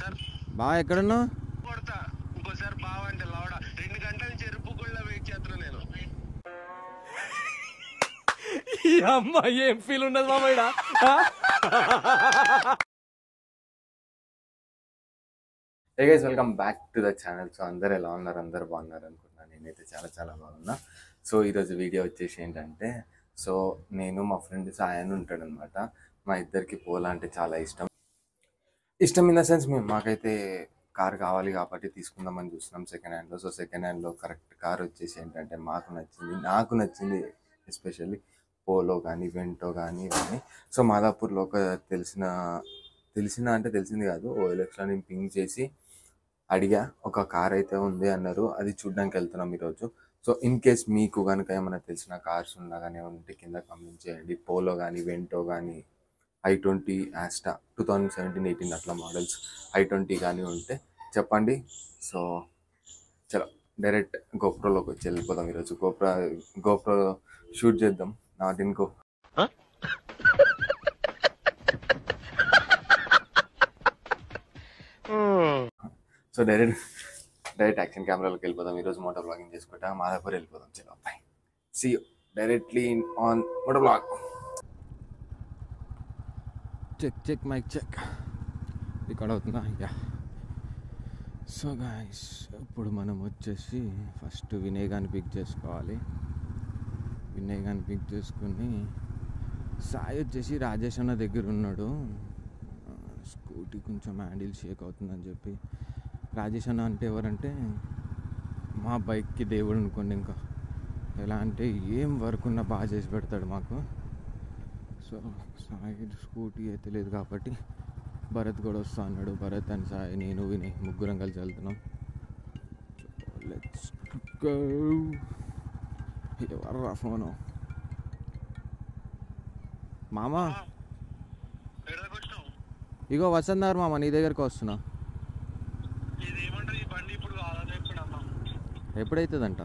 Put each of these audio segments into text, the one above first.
Sir బాగా ఎక్కడున్నావు? కొడతా ఇంకోసారి బావ అంటే లవడ 2 గంటల చెరుపు కూడా వెయిట్ చేస్తున్నా నేను. ఈ అమ్మాయి ఏం ఫీల్ ఉన్నది మామయ్య? Hey guys, welcome back to the channel. So అందరు ఎలా ఉన్నారు? అందరు బాగున్నారు అనుకుంటున్నాను. నేనైతే చాలా చాలా బాగున్నా. సో ఈరోజు వీడియో వచ్చేసి ఏంటంటే, సో నేను మా ఫ్రెండ్ సాయన్ ఉంటాడు అనమాట. మా ఇద్దరికి పోలా అంటే చాలా ఇష్టం. ఇష్టం ఇన్ ద సెన్స్ మాకైతే కార్ కావాలి కాబట్టి తీసుకుందామని చూస్తున్నాం సెకండ్ హ్యాండ్లో. సో సెకండ్ హ్యాండ్లో కరెక్ట్ కార్ వచ్చేసి ఏంటంటే నాకు నచ్చింది ఎస్పెషల్లీ పోలో కానీ వెంటో కానీ ఇవన్నీ. సో మాదాపూర్లో ఒక తెలిసింది కాదు, OLXలో నేను పింక్ చేసి అడిగా, ఒక కార్ అయితే ఉంది అన్నారు. అది చూడడానికి వెళ్తున్నాం ఈరోజు. సో ఇన్ కేస్ మీకు కనుక ఏమైనా తెలిసిన కార్స్ ఉన్నా కానీ ఉంటే కింద కామెంట్ చేయండి. పోలో కానీ వెంటో కానీ i20 ఆస్టా 2017-18 అట్లా మోడల్స్ i20 కానీ ఉంటే చెప్పండి. సో చలో డైరెక్ట్ గోప్రోలోకి వచ్చి వెళ్ళిపోదాం ఈరోజు. గోప్రో షూట్ చేద్దాం. Not in go so direct action కెమెరాలోకి వెళ్ళిపోదాం ఈరోజు. మోటో బ్లాగింగ్ చేసుకుంటా మాదాపూర్ వెళ్ళిపోదాం. చలో bye, see you directly on moto blog. Check mic check record అవుతుందా? యా. సో గాయ్స్, ఇప్పుడు మనం వచ్చేసి ఫస్ట్ వినయ్ గారిని పిక్ చేసుకోవాలి. వినయ్ గారిని పిక్ చేసుకుని సాయి వచ్చేసి రాజేష్ అన్న దగ్గర ఉన్నాడు. స్కూటీ కొంచెం హ్యాండిల్ షేక్ అవుతుందని చెప్పి. రాజేష్ అన్న అంటే ఎవరంటే మా బైక్కి దేవుడు అనుకోండి. ఇంకా ఎలా అంటే ఏం వర్క్ ఉన్నా బాగా చేసి పెడతాడు మాకు. సో సాయి స్కూటీ అయితే లేదు కాబట్టి భరత్ కూడా వస్తా అన్నాడు. భరత్ అండ్ సాయి, నేను వినయ్ ముగ్గురం కలిసి వెళ్తున్నాం. Let's go. ఎవర్రా ఫోను? మామా ఇగో వసంత్ నగర్ మామ, నీ దగ్గరికి వస్తున్నా. ఎప్పుడైతుందంట?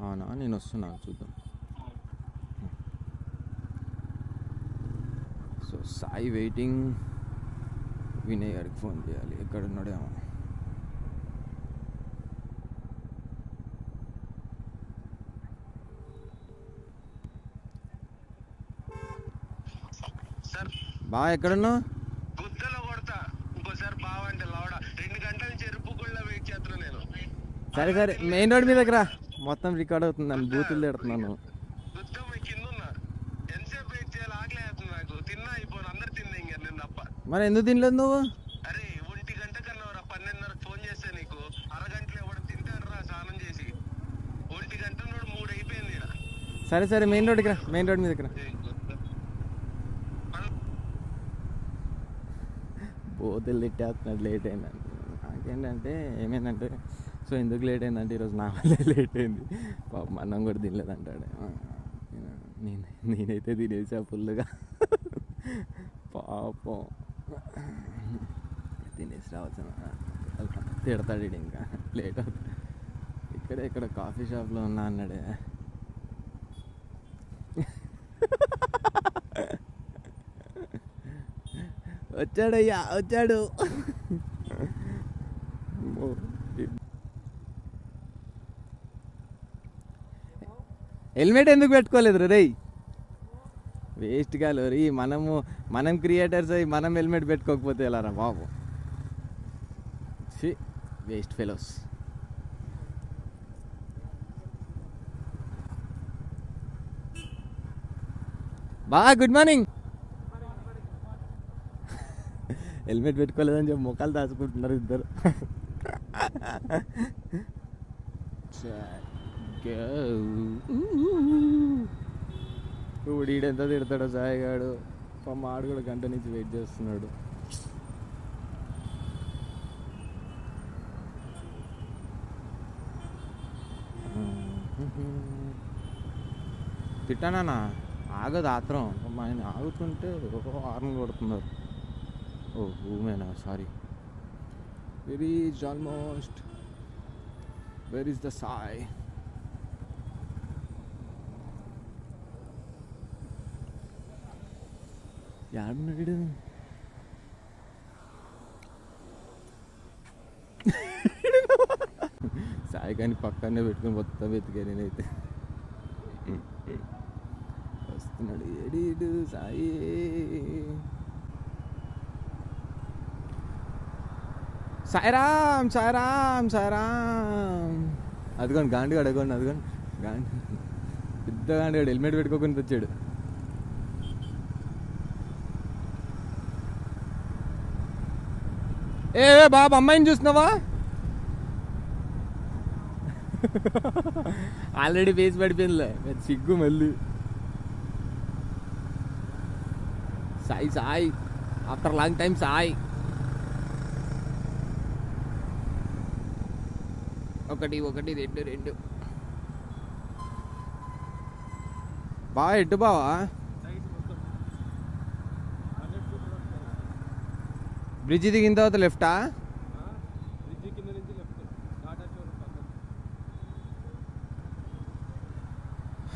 అవునా, నేను వస్తున్నా, చూద్దాం. So Sai waiting. వినయ్ గారికి ఫోన్ చేయాలి, ఎక్కడ ఉన్నాడేమో. బా ఎక్కడున్నావు? గుద్దలో కొడతా ఇంకోసారి బావ అంటే లవడ 2 గంటల చెరుపు కూడా వెయిట్ చేస్తున్నా నేను. సరే మెయిన్ రోడ్ మీద దగ్గర మొత్తం రికార్డ్ అవుతుంది. నన్ను బూతులు తిడుతున్నాను. గుద్దం కింద ఉన్నా, ఎంతసేపు వెయిట్ చేయాలి? ఆకలి అవుతుంది నాకు. తిన్నా అయిపోను, అందరు తిన్నా ఇంకా నేను తప్ప. మరి ఎందుకు తినలేదు నువ్వు? అరే 1 గంట కన్నా 12:30 ఫోన్ చేస్తే నీకు అరగంటలో ఎవడు తింటాడు రా స్నానం చేసి. 1 గంట నుండి 3 అయిపోయింది. సరే మెయిన్ రోడ్ మీద దగ్గర. బోతులు తిట్టేస్తున్నాడు. లేట్ అయిందండి. నాకేంటంటే ఏమైందంటే, సో ఎందుకు లేట్ అయిందంటే ఈరోజు నా వల్లే లేట్ అయింది. పాపం అన్నం కూడా తినలేదంటాడు. నేనైతే తినేసా ఫుల్గా. పాపం తినేసి రావచ్చు. తిడతాడు ఇంకా లేట్ అవుతుంది. ఇక్కడ కాఫీ షాప్లో ఉన్నా అన్నాడే. వచ్చాడయ్యా, వచ్చాడు. హెల్మెట్ ఎందుకు పెట్టుకోలేదు రే? వేస్ట్ కాదు రీ. మనం క్రియేటర్స్ అయ్యి మనం హెల్మెట్ పెట్టుకోకపోతే ఎలా రా బాబు? Waste fellows. బా గుడ్ మార్నింగ్. హెల్మెట్ పెట్టుకోలేదని చెప్పి మొక్కలు దాచుకుంటున్నారు ఇద్దరు. ఇప్పుడు ఈడెంత తిడతాడో సాయిగాడు. పాపం ఆడు కూడా గంట నుంచి వెయిట్ చేస్తున్నాడు. తిట్టానా? ఆగదు ఆత్రం. ఆయన ఆగుతుంటే హార్న్ కొడుతున్నారు. ఓ ఊమేనా? Sorry. Where is almost. Where is the Sai? యాడున్నాడు సాయి కానీ పక్కనే పెట్టుకుని మొత్తం వెతికా నేనైతే. వస్తున్నాడు ఏడీడు సాయి. సాయిరామ్ సాయిరామ్ సాయిరామ్. అదిగోండి గాండిగాడు, అదిగోండి అదిగోండి గాండి, పెద్ద గాండిగాడు హెల్మెట్ పెట్టుకోకుండా వచ్చాడు. ఏ బాబు అమ్మాయిని చూస్తున్నావా? ఆల్రెడీ ఫేస్ పడిపోయిందిలే, సిగ్గు మళ్ళీ. Sai Sai after long time Sai. ఒకటి ఒకటి రెండు రెండు. బావా ఎట్టు బావా? బ్రిడ్జి దిగిన తర్వాత లెఫ్టా?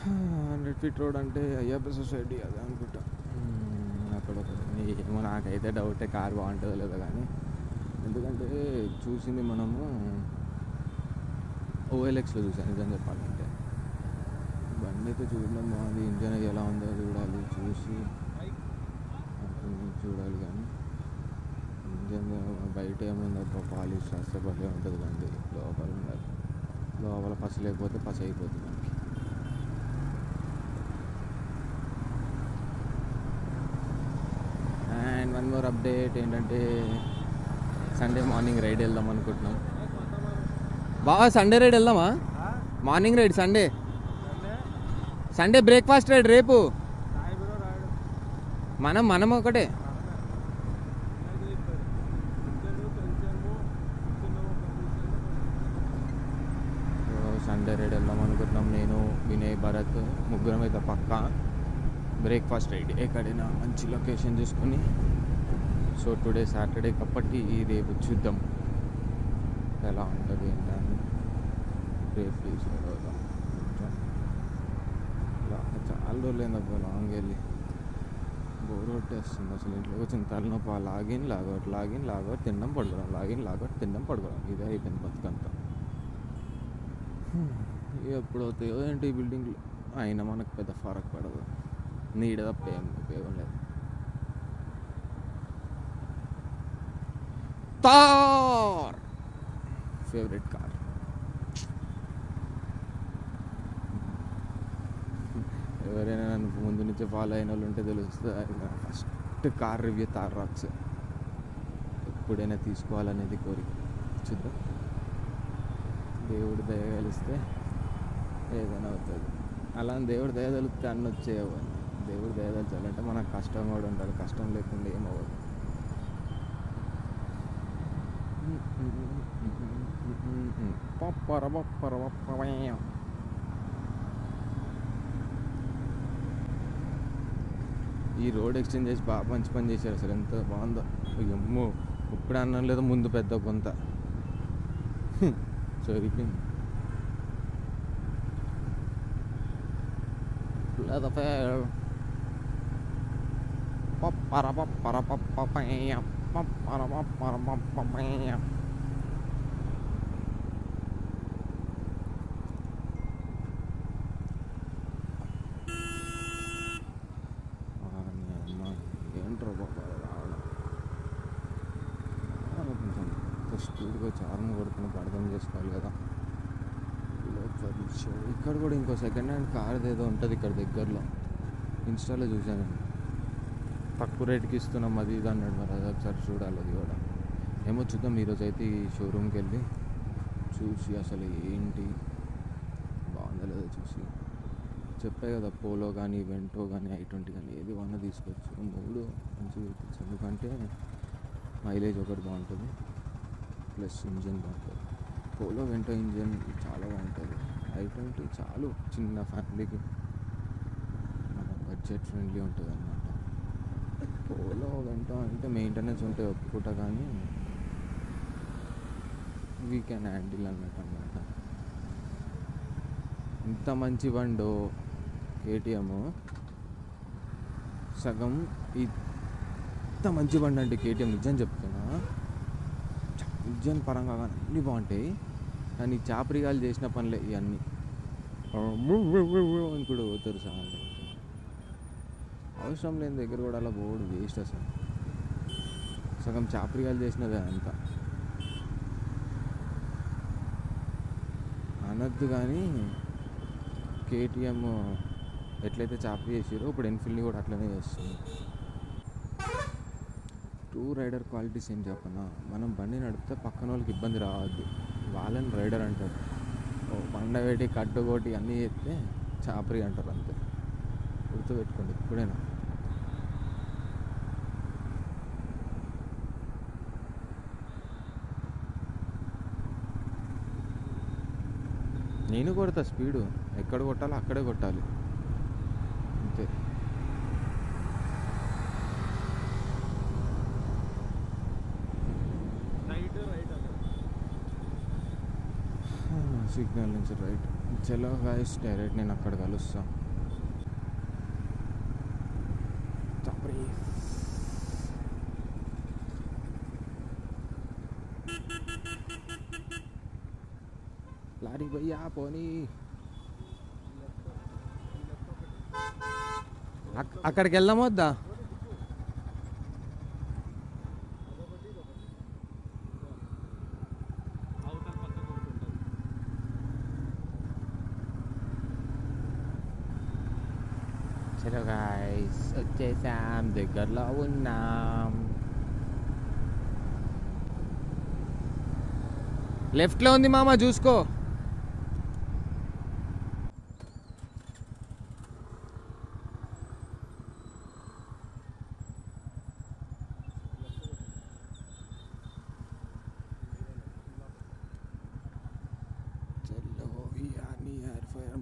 100 feet రోడ్ అంటే అయ్యప్ప సొసైటీ అదే అనుకుంటా. అక్కడ ఏమో నాకైతే డౌటే కార్ బాగుంటుందో లేదో కానీ, ఎందుకంటే చూసింది మనము ఓఎల్ఎక్స్లో చూసాను. నిజం చెప్పాలంటే బండి అయితే చూడడం బాగుంది, ఇంజన్ ఎలా ఉందో చూడాలి, చూసి చూడాలి. కానీ ఇంజన్ బయట ఏముంది పాలిష్ రాస్తే భలే ఉంటుంది బండి, లోపల ఉండాలి. లోపల పసి లేకపోతే పసి అయిపోతుంది మనకి. అండ్ వన్ మోర్ అప్డేట్ ఏంటంటే సండే మార్నింగ్ రైడ్ వెళ్దాం అనుకుంటున్నాం. బాగా సండే రైడ్ వెళ్దామా? Morning ride Sunday breakfast ride రేపు. మనం ఒకటే. సండే రైడ్ వెళ్దాం అనుకుంటున్నాం. నేను, వినయ్, భరత్ ముగ్గురం అయితే పక్కా బ్రేక్ఫాస్ట్ రైడ్ ఎక్కడైనా మంచి లొకేషన్ చూసుకొని. సో టుడే సాటర్డే కాబట్టి రేపు చూద్దాం ఎలా ఉంటుంది ఏంటని. రేపు తీసుకురావద్దాం. చాలా రోజులైంది అబ్బా లాంగ్ వెళ్ళి, బోర్ కొట్టేస్తుంది అసలు. ఇంట్లోకి వచ్చిన తలనొప్పి. లాగిన్ లాగౌట్ తినడం పడుకోవడం, లాగిన్ లాగౌట్ తినడం పడుకోవడం, ఇదే అయిపోయింది బతుకంతా. ఎప్పుడు అవుతాయో ఏంటి ఈ బిల్డింగ్లు అయినా మనకు పెద్ద ఫరక్ పడదు, నీడ తప్ప ఏం ఉపయోగం లేదు. Thar favourite car. ఎవరైనా నన్ను ముందు నుంచి ఫాలో అయిన వాళ్ళు ఉంటే తెలుస్తుంది. First car review Thar rocks. ఎప్పుడైనా తీసుకోవాలనేది కోరిక. చూద్దాం, దేవుడు దయ కలిస్తే ఏదైనా అవుతుంది. అలా దేవుడు దయ తలిస్తే అన్నీ వచ్చేయవు. దేవుడు దయ తలచాలంటే మనకు కష్టం కూడా ఉండాలి, కష్టం లేకుండా ఏమవ్వదు. ఈ రోడ్ ఎక్స్టెండ్ చేసి బాగా మంచి పని చేశారు అసలు. ఎంత బాగుందో. అమ్మో ఇప్పుడు అన్నం లేదు, ముందు పెద్ద కొంత సరిపోయింది. ఏంట్రో బాబా రావడం. కొంచెం స్పీడ్గా చార్ని కొడుతున్నప్పుడు అర్థం చేసుకోవాలి కదా. ఇక్కడ కూడా ఇంకో సెకండ్ హ్యాండ్ కార్ది ఏదో ఉంటుంది ఇక్కడ దగ్గరలో, ఇన్స్టాలో చూశాను. తక్కువ రేటుకి ఇస్తున్నాం అది ఇది అన్నాడు. మరి అది ఒకసారి చూడాలి, అది కూడా ఏమో చూద్దాం. ఈరోజు అయితే ఈ షోరూమ్కి వెళ్ళి చూసి అసలు ఏంటి బాగుందో లేదో చూసి చెప్పే కదా. పోలో కానీ వెంటో కానీ i20 కానీ ఏది బాగున్నా తీసుకోవచ్చు. 3 మంచిగా తీసుకోవచ్చు. ఎందుకంటే మైలేజ్ ఒకటి బాగుంటుంది, ప్లస్ ఇంజిన్ బాగుంటుంది. పోలో వెంటో ఇంజిన్ చాలా బాగుంటుంది. i20 చాలు చిన్న ఫ్యామిలీకి, మన బడ్జెట్ ఫ్రెండ్లీ ఉంటుంది అన్నమాట. పోలో వెంటో అంటే మెయింటెనెన్స్ ఉంటే ఒప్పుకుంటా, కానీ వీ కెన్ హ్యాండిల్ అన్నట్టు అన్నమాట. ఇంత మంచి బండో కేటీఎం సగం ఈ ఎంత మంచి బండి అంటే కేటీఎం, నిజం చెప్తున్నా, ఇంజన్ పరంగా కానీ అన్నీ బాగుంటాయి. కానీ చాపరిగాలు చేసిన పనులే ఇవన్నీ. అని కూడా పోతారు సార్. అవసరం లేని దగ్గర కూడా అలా పోడు, వేస్ట్ అసలు. సగం చాపరిగాలు చేసినదే అంతా అనద్దు. కానీ కేటీఎం ఎట్లయితే చాపరి చేసారో ఇప్పుడు ఎన్ఫీల్డ్ని కూడా అట్లనే చేస్తుంది. టూ రైడర్ క్వాలిటీస్ ఏం చెప్పనా, మనం బండి నడిపితే పక్కన వాళ్ళకి ఇబ్బంది రావద్దు, వాళ్ళని రైడర్ అంటారు. పండబెట్టి కట్టుకోటి అన్నీ చేస్తే చాపరి అంటారు, అంతే. గుర్తుపెట్టుకోండి ఇప్పుడైనా. నేను కొడతా స్పీడు, ఎక్కడ కొట్టాలో అక్కడే కొట్టాలి, అంతే. సిగ్నల్ నుంచి రైట్. చలో గాయస్, డైరెక్ట్ నేను అక్కడ కలుస్తా. లారీ భయ్యా పోనీ. అక్కడికి వెళ్దాం వద్దా? చలో గాయ్స్, వచ్చేసాం, దగ్గరలో ఉన్నాం. లెఫ్ట్లో ఉంది మామ, చూసుకో.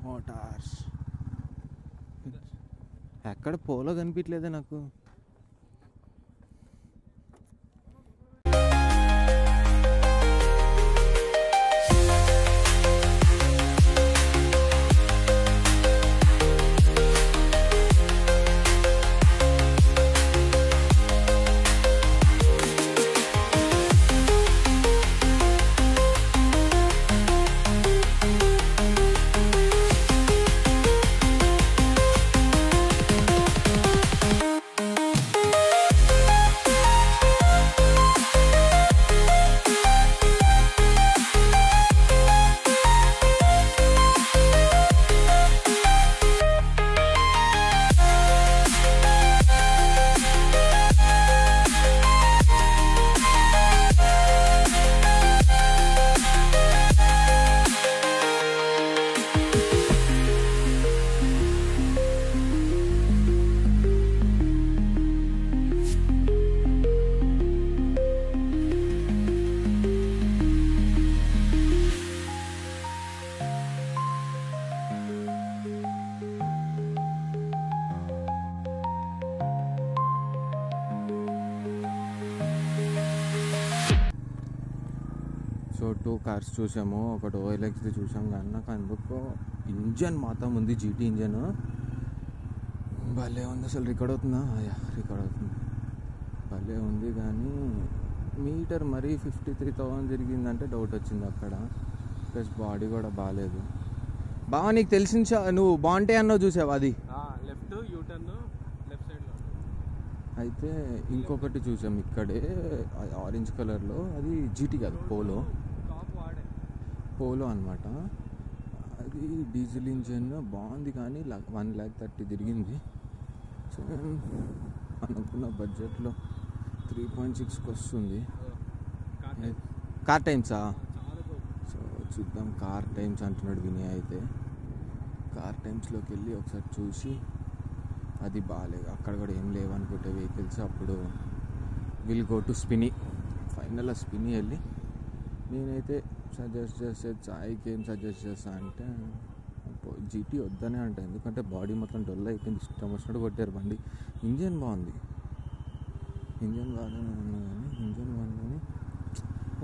మోటార్స్ ఎక్కడ పోలో కనిపించలేదే నాకు. సో 2 కార్స్ చూసాము, ఒకటి ఓఎల్ఎక్స్ది చూసాము. కానీ నాకు అందుకు ఇంజన్ మాత్రం ఉంది, జీటీ ఇంజన్ భలే ఉంది. అసలు రికార్డ్ అవుతుందా? రికార్డ్ అవుతుంది, భలే ఉంది. కానీ మీటర్ మరీ 53,000 తిరిగిందంటే డౌట్ వచ్చింది అక్కడ. ప్లస్ బాడీ కూడా బాగాలేదు. బాగా నీకు తెలిసిన నువ్వు బాగుంటాయి అన్నావు, చూసావు అది లెఫ్ట్ యూటర్న్ లెఫ్ట్ సైడ్లో. అయితే ఇంకొకటి చూసాం ఇక్కడే, ఆరెంజ్ కలర్లో, అది జీటీ కాదు, పోలో అనమాట. అది డీజిల్ ఇంజన్ బాగుంది, కానీ 1,30,000 తిరిగింది. సో అనుకున్న బడ్జెట్లో 3.6కి వస్తుంది. కార్ టైమ్సా? సో చూద్దాం. కార్ టైమ్స్ అంటున్నాడు వినయ్. అయితే కార్ టైమ్స్లోకి వెళ్ళి ఒకసారి చూసి, అది బాగాలేదు, అక్కడ కూడా ఏం లేవనుకుంటే వెహికల్స్, అప్పుడు విల్ గో టు స్పిని. ఫైనల్ స్పిని వెళ్ళి నేనైతే సజెస్ట్ చేస్తే, చాయ్కి ఏం సజెస్ట్ చేస్తా అంటే జీటీ వద్దనే అంట. ఎందుకంటే బాడీ మొత్తం డొల్ అయిపోయింది, ఇష్టం వచ్చినట్టు కొట్టారు బండి. ఇంజన్ బాగుంది, ఇంజన్ బాగానే ఉంది, కానీ ఇంజన్ బాగుంది.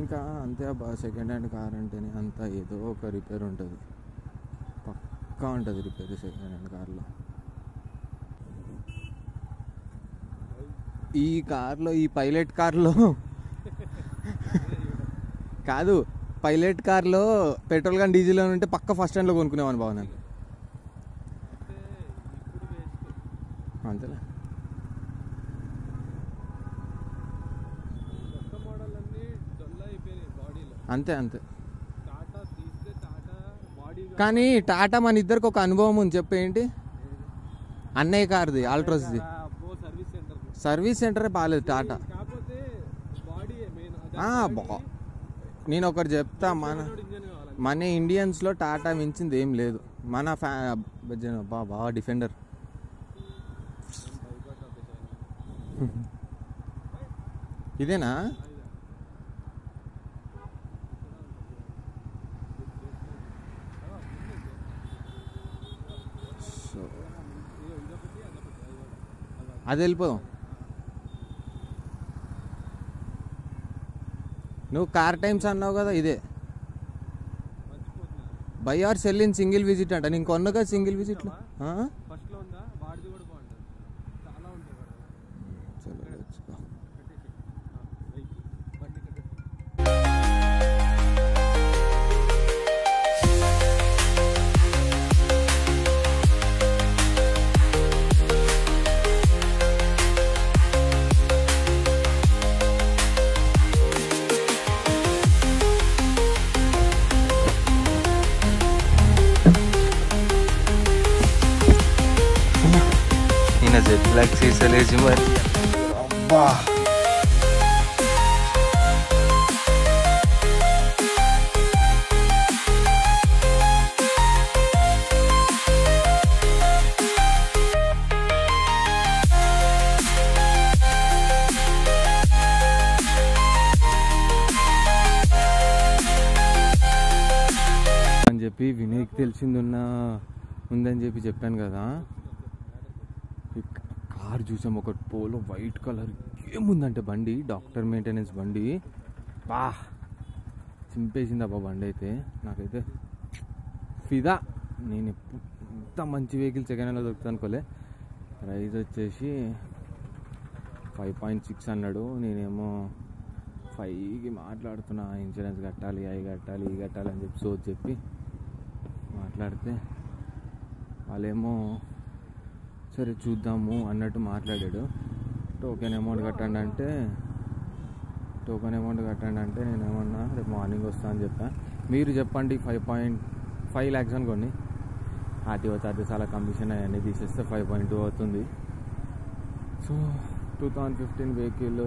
ఇంకా అంతే, సెకండ్ హ్యాండ్ కార్ అంటేనే అంతా ఏదో ఒక రిపేర్ ఉంటుంది, పక్కా ఉంటుంది రిపేర్ సెకండ్ హ్యాండ్ కార్లో. ఈ కార్లో, ఈ పైలట్ కార్లో కాదు, పైలట్ కార్లో పెట్రోల్ కానీ డీజిల్ అని ఉంటే పక్క ఫస్ట్ స్టాండ్లో కొనుక్కునేవాడిని బాబు నేను. అంతేలే. అంతే అంతే. కానీ టాటా మన ఇద్దరికి ఒక అనుభవం ఉంది, చెప్పేంటి? అన్నయ్య కార్ది, ఆల్ట్రోస్ది సర్వీస్ సెంటరే బాగాలేదు టాటా. నేను ఒకటి చెప్తా, మన ఇండియన్స్లో టాటా మించింది ఏం లేదు. మన బాగా డిఫెండర్. ఇదేనా? అది వెళ్ళిపోదాం. నువ్వు కార్ టైమ్స్ అన్నావు కదా, ఇదే buy or sell in single visit అంట. నేను కొన్నగా సింగిల్ విజిట్లో. బ్లాక్ సీసలేసి మరి అబ్బా. అని చెప్పి వినయ్కి ఉందని చెప్పి చెప్పాను కదా. కార్ చూసాం, ఒక పోలో వైట్ కలర్. ఏముందంటే బండి డాక్టర్ మెయింటెనెన్స్ బండి. బా చింపేసింది అబ్బా బండి అయితే. నాకైతే ఫిదా. నేను ఎప్పుడు ఇంత మంచి వెహికల్ సెకండ్ హ్యాండ్లో దొరుకుతా అనుకోలే. ప్రైస్ వచ్చేసి 5.6 అన్నాడు. నేనేమో 5కి మాట్లాడుతున్నా. ఇన్సూరెన్స్ కట్టాలి, అవి కట్టాలి, ఈ కట్టాలి అని చెప్పి మాట్లాడితే వాళ్ళేమో సరే చూద్దాము అన్నట్టు మాట్లాడాడు. టోకెన్ అమౌంట్ కట్టండి అంటే నేనేమన్నా రేపు మార్నింగ్ వస్తా అని చెప్పాను. మీరు చెప్పండి 5.5 lakhs అనుకోండి. ఆర్టీఓ చార్జెస్ అలా కమిషన్ అవన్నీ తీసేస్తే 5.2 అవుతుంది. సో 2015 వెహికల్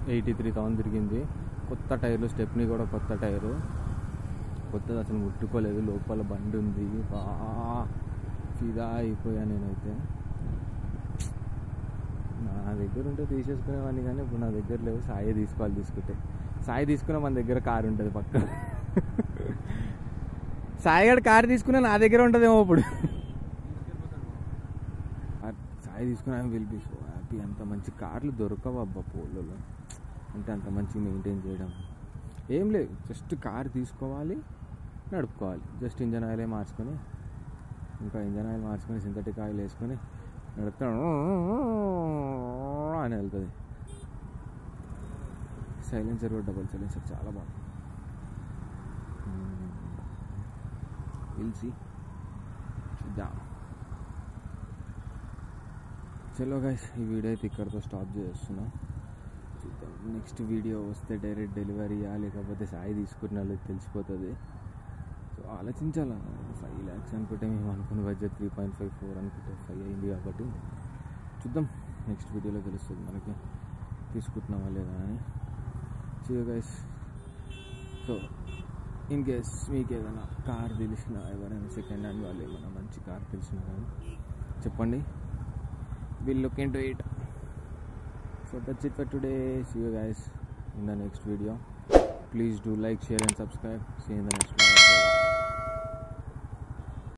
83,000 తిరిగింది. కొత్త టైర్లు, స్టెప్నీ కూడా కొత్త టైరు. కొత్తది అసలు ముట్టుకోలేదు. లోపల బండి ఉంది. ఫిదా అయిపోయా నేనైతే. నా దగ్గర ఉంటే తీసేసుకునేవాడిని, కానీ ఇప్పుడు నా దగ్గర లేవు. సాయి తీసుకుంటే సాయి తీసుకునే మన దగ్గర కారు ఉంటుంది పక్క. సాయి గడ కారు తీసుకునే నా దగ్గర ఉంటుందేమో ఇప్పుడు. సాయి తీసుకునే విల్ బి సో హ్యాపీ. అంత మంచి కార్లు దొరకవు అబ్బా పోలోలో. అంటే అంత మంచిగా మెయింటైన్ చేయడం ఏం లేదు. జస్ట్ కారు తీసుకోవాలి, నడుపుకోవాలి. జస్ట్ ఇంజన్ ఆయిలే మార్చుకొని, సింథటిక్ ఆయిల్ వేసుకొని నడుపుతాను అని వెళ్తుంది. సైలెన్సర్ కూడా డబుల్ సైలెన్సర్ చాలా బాగుంది. పిలిచి చూద్దాం. చలో గైస్, ఈ వీడియో అయితే ఇక్కడితో స్టాప్ చేస్తున్నా. చూద్దాం నెక్స్ట్ వీడియో వస్తే డైరెక్ట్ డెలివరీయా లేకపోతే సాయి తీసుకున్న వాళ్ళకి తెలిసిపోతుంది. సో ఆలోచించాలా. 5 lakhs అనుకుంటే మేము అనుకున్న బడ్జెట్ 3.54 అనుకుంటే 5 అయింది. కాబట్టి చూద్దాం నెక్స్ట్ వీడియోలో తెలుస్తుంది మనకి తీసుకుంటున్నామా లేదా అని. See you guys. So in case మీకు ఏదైనా కార్ తెలిసినా, ఎవరైనా సెకండ్ హ్యాండ్ వాళ్ళు ఏమైనా మంచి కార్ తెలిసినా కానీ చెప్పండి. Will look into it. So that's it for today. See you guys in the next video. Please do like, share and subscribe. See you in the next one.